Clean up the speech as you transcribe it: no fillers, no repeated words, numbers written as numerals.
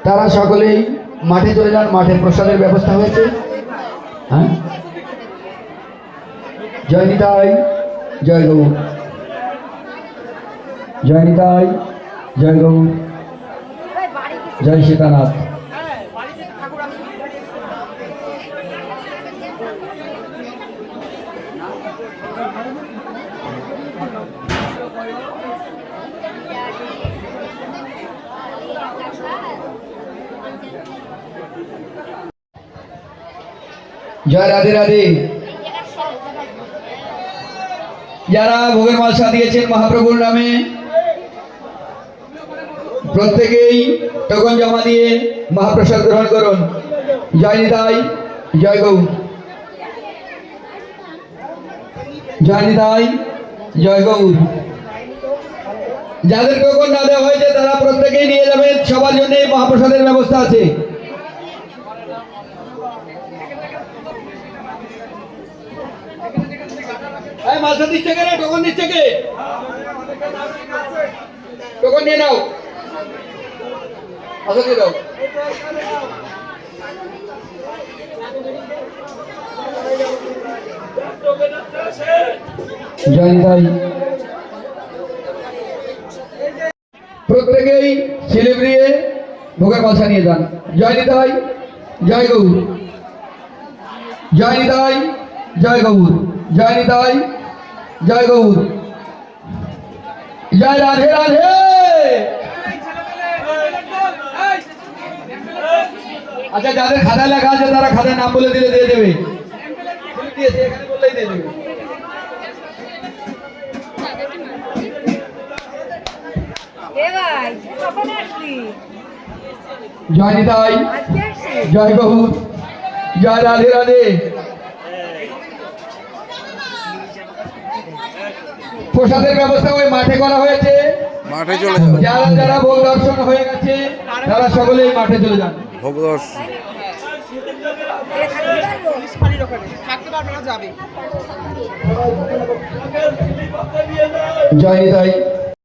তারা সকলেই মাঠে চলে যান। মাঠে প্রসাদের ব্যবস্থা হয়েছে। হ্যাঁ, জয় নিতাই, জয় গৌর, জয় নিতাই, জয় গৌর, জয় সীতানাথ। জয় রাধে রাধে। যারা ভোগের মালসা দিয়েছেন মহাপ্রভুর নামে, প্রত্যেকেই টোকন জমা দিয়ে মহাপ্রসাদ গ্রহণ করুন। জয় নিতাই, জয় গৌর, জয় নিতাই, জয় গৌর। যাদের টোকন না দেওয়া হয়েছে তারা প্রত্যেকেই নিয়ে যাবেন। সবার জন্য মহাপ্রসাদের ব্যবস্থা আছে। মালসা দিচ্ছে কে? টোকন দিচ্ছে কে? টোকন নিয়ে নাও, মালসা দিয়ে দাও। জয় নিতাই। প্রত্যেকেই শিলিগুড়িয়ে ভোগের মালসা নিয়ে যান। জয় নিতাই, জয় গৌর, জয় নিতাই, জয় গৌর, জয় নিতাই, জয় গৌর, জয় রাধে রাধে। আচ্ছা, যাদের খাতায় লেখা আছে তারা খাতার নাম বলে দিলে দিয়ে দেবে। জয় নিতাই, জয় গৌর, জয় রাধে রাধে। প্রসাদের ব্যবস্থা ওই মাঠে করা হয়েছে। মাঠে চলে যান। যারা যারা ভোগ দর্শন হয়ে গেছে তারা সকলেই মাঠে চলে যান। ভোগ দর্শন জয় নিতাই।